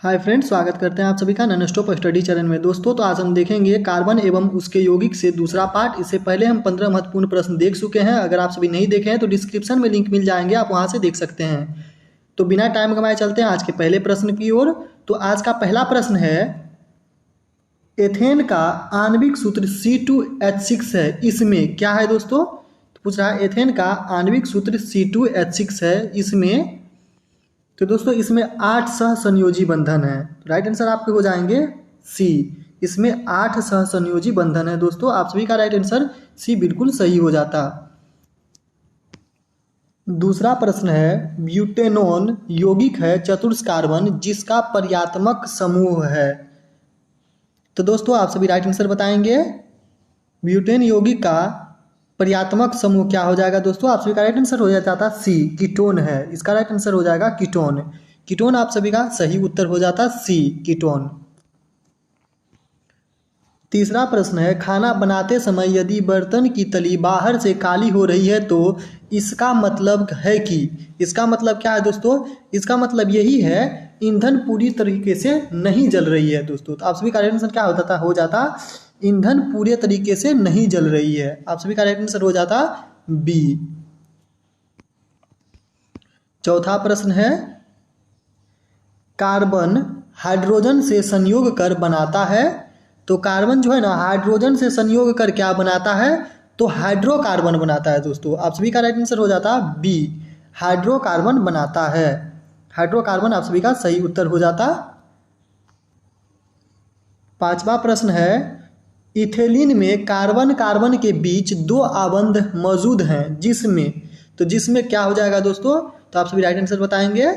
Hi friends, स्वागत करते हैं आप सभी का नॉनस्टॉप स्टडी चैनल में। दोस्तों, तो आज हम देखेंगे कार्बन एवं उसके यौगिक से दूसरा पार्ट। इससे पहले हम 15 महत्वपूर्ण प्रश्न देख चुके हैं। अगर आप सभी नहीं देखे हैं तो डिस्क्रिप्शन में लिंक मिल जाएंगे, आप वहां से देख सकते हैं। तो बिना टाइम गंवाए चलते हैं आज के पहले प्रश्न की ओर। तो आज का पहला प्रश्न है, एथेन का आणविक सूत्र C2H6 है, इसमें क्या है दोस्तों? तो पूछ रहा है एथेन का आणविक सूत्र C2H6 है, इसमें तो दोस्तों इसमें 8 सहसंयोजी बंधन है। राइट आंसर आपके हो जाएंगे सी। इसमें 8 सहसंयोजी बंधन है दोस्तों। आप सभी का राइट आंसर सी बिल्कुल सही हो जाता। दूसरा प्रश्न है, ब्यूटेनॉन यौगिक है चतुर्थ कार्बन जिसका पर्यात्मक समूह है। तो दोस्तों आप सभी राइट आंसर बताएंगे। ब्यूटेन यौगिक का पर्यात्मक समूह क्या हो जाएगा दोस्तों? आप सभी का राइट आंसर हो जाता सी, कीटोन है। इसका राइट आंसर हो जाएगा कीटोन। कीटोन आप सभी का सही उत्तर हो जाता सी, कीटोन। तीसरा प्रश्न है, खाना बनाते समय यदि बर्तन की तली बाहर से काली हो रही है तो इसका मतलब है कि, इसका मतलब क्या है दोस्तों? इसका मतलब यही है ईंधन पूरी तरीके से नहीं जल रही है दोस्तों। तो आप सभी का राइट आंसर क्या होता हो जाता ईंधन पूरे तरीके से नहीं जल रही है। आप सभी का राइट आंसर हो जाता बी। चौथा प्रश्न है, कार्बन हाइड्रोजन से संयोग कर बनाता है। तो कार्बन जो है ना, हाइड्रोजन से संयोग कर क्या बनाता है? तो हाइड्रोकार्बन बनाता है दोस्तों। आप सभी का राइट आंसर हो जाता बी, हाइड्रोकार्बन बनाता है। हाइड्रोकार्बन आप सभी का सही उत्तर हो जाता। पांचवा प्रश्न है, इथेलिन में कार्बन कार्बन के बीच 2 आबंध मौजूद हैं जिसमें, तो जिसमें क्या हो जाएगा दोस्तों? तो आप सभी राइट आंसर बताएंगे।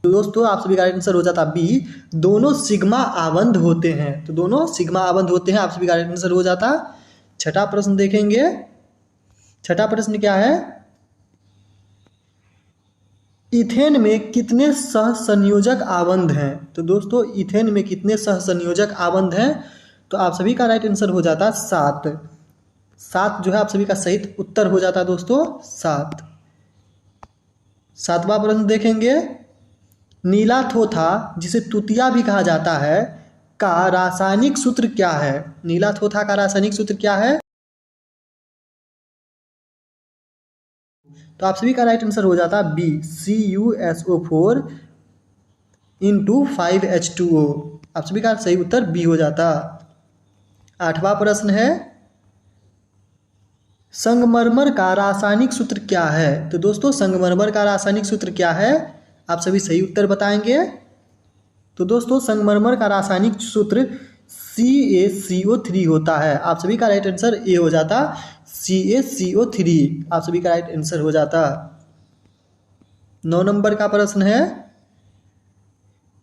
तो दोस्तों आप सभी का राइट आंसर हो जाता बी, दोनों सिग्मा आबंध होते हैं। तो दोनों सिग्मा आबंध होते हैं, आप सभी का राइट आंसर हो जाता। छठा प्रश्न देखेंगे। छठा प्रश्न क्या है, इथेन में कितने सहसंयोजक आबंध हैं? तो दोस्तों इथेन में कितने सहसंयोजक आबंध हैं? तो आप सभी का राइट आंसर हो जाता 7। 7 जो है आप सभी का सही उत्तर हो जाता दोस्तों, 7। सातवां प्रश्न देखेंगे, नीला थोथा जिसे तुतिया भी कहा जाता है का रासायनिक सूत्र क्या है? नीला थोथा का रासायनिक सूत्र क्या है? तो आप सभी का राइट आंसर हो जाता बी, CuSO4 × 5H2O। आप सभी का सही उत्तर बी हो जाता। आठवां प्रश्न है, संगमरमर का रासायनिक सूत्र क्या है? तो दोस्तों संगमरमर का रासायनिक सूत्र क्या है? आप सभी सही उत्तर बताएंगे। तो दोस्तों संगमरमर का रासायनिक सूत्र CaCO3 होता है। आप सभी का राइट आंसर ए हो जाता, CaCO3। आप सभी का राइट आंसर हो जाता। 9 नंबर का प्रश्न है,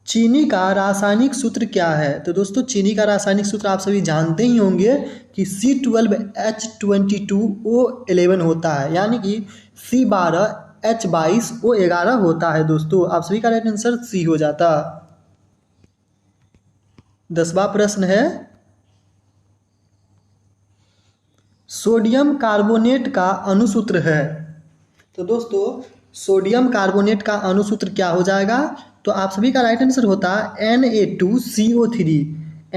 चीनी का रासायनिक सूत्र क्या है? तो दोस्तों चीनी का रासायनिक सूत्र आप सभी जानते ही होंगे कि C12H22O11 होता है, यानी कि C12H22O11 होता है दोस्तों। आप सभी का राइट आंसर सी हो जाता। 10वां प्रश्न है, सोडियम कार्बोनेट का अणुसूत्र है। तो दोस्तों सोडियम कार्बोनेट का अणुसूत्र क्या हो जाएगा? तो आप सभी का राइट आंसर होता Na2CO3।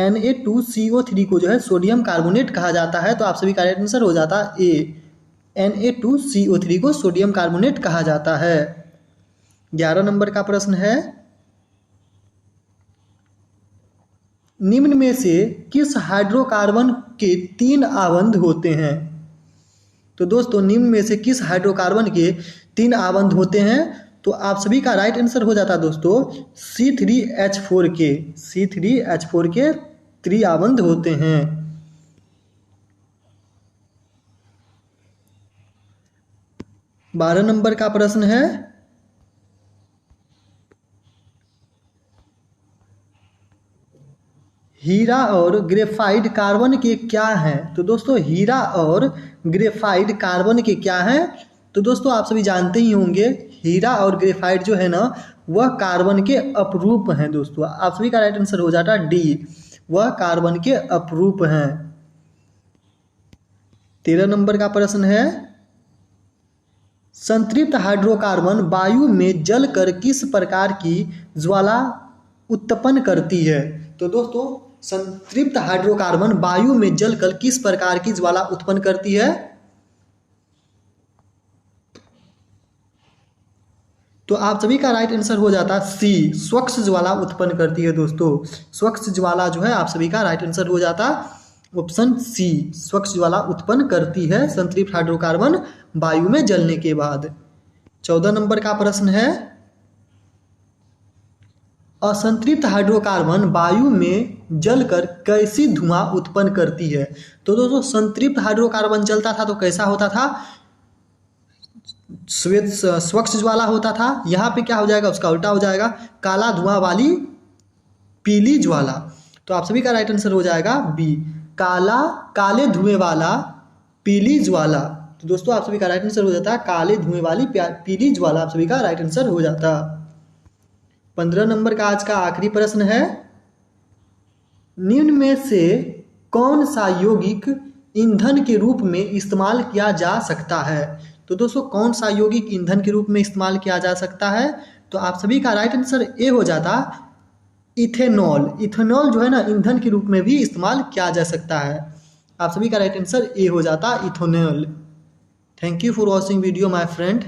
Na2CO3 को जो है सोडियम कार्बोनेट कहा जाता है। तो आप सभी का राइट आंसर हो जाता ए, Na2CO3 को सोडियम कार्बोनेट कहा जाता है। 11 नंबर का प्रश्न है, निम्न में से किस हाइड्रोकार्बन के 3 आबंध होते हैं? तो दोस्तों निम्न में से किस हाइड्रोकार्बन के 3 आबंध होते हैं? तो आप सभी का राइट आंसर हो जाता दोस्तों C3H4 के। C3H4 के 3 आबंध होते हैं। 12 नंबर का प्रश्न है, हीरा और ग्रेफाइट कार्बन के क्या हैं? तो दोस्तों हीरा और ग्रेफाइट कार्बन के क्या हैं? तो दोस्तों आप सभी जानते ही होंगे हीरा और ग्रेफाइट जो है ना वह कार्बन के अपरूप हैं दोस्तों। आप सभी का राइट आंसर हो जाता डी, वह कार्बन के अपरूप हैं। 13 नंबर का प्रश्न है, संतृप्त हाइड्रोकार्बन वायु में जलकर किस प्रकार की ज्वाला उत्पन्न करती है? तो दोस्तों संतृप्त हाइड्रोकार्बन वायु में जलकर किस प्रकार की ज्वाला उत्पन्न करती है? तो आप सभी का राइट आंसर हो जाता है सी, स्वच्छ ज्वाला उत्पन्न करती है। दोस्तों स्वच्छ ज्वाला जो है आप सभी का राइट आंसर हो जाता ऑप्शन सी, स्वच्छ ज्वाला उत्पन्न करती है संतृप्त हाइड्रोकार्बन वायु में जलने के बाद। 14 नंबर का प्रश्न है, असंतृप्त हाइड्रोकार्बन वायु में जलकर कैसी धुआं उत्पन्न करती है? तो दोस्तों संतृप्त हाइड्रोकार्बन जलता था तो कैसा होता था? श्वेत स्वच्छ ज्वाला होता था। यहाँ पे क्या हो जाएगा, उसका उल्टा हो जाएगा, काला धुआं वाली पीली ज्वाला। तो आप सभी का राइट आंसर हो जाएगा बी, काले धुएं वाला पीली ज्वाला। तो दोस्तों आप सभी का राइट आंसर हो जाता है काले धुएं वाली पीली ज्वाला, आप सभी का राइट आंसर हो जाता। 15 नंबर का आज का आखिरी प्रश्न है, निम्न में से कौन सा यौगिक ईंधन के रूप में इस्तेमाल किया जा सकता है? तो दोस्तों कौन सा यौगिक ईंधन के रूप में इस्तेमाल किया जा सकता है? तो आप सभी का राइट आंसर ए हो जाता इथेनॉल। इथेनॉल जो है ना ईंधन के रूप में भी इस्तेमाल किया जा सकता है। आप सभी का राइट आंसर ए हो जाता ethanol. Thank you for watching video my friend.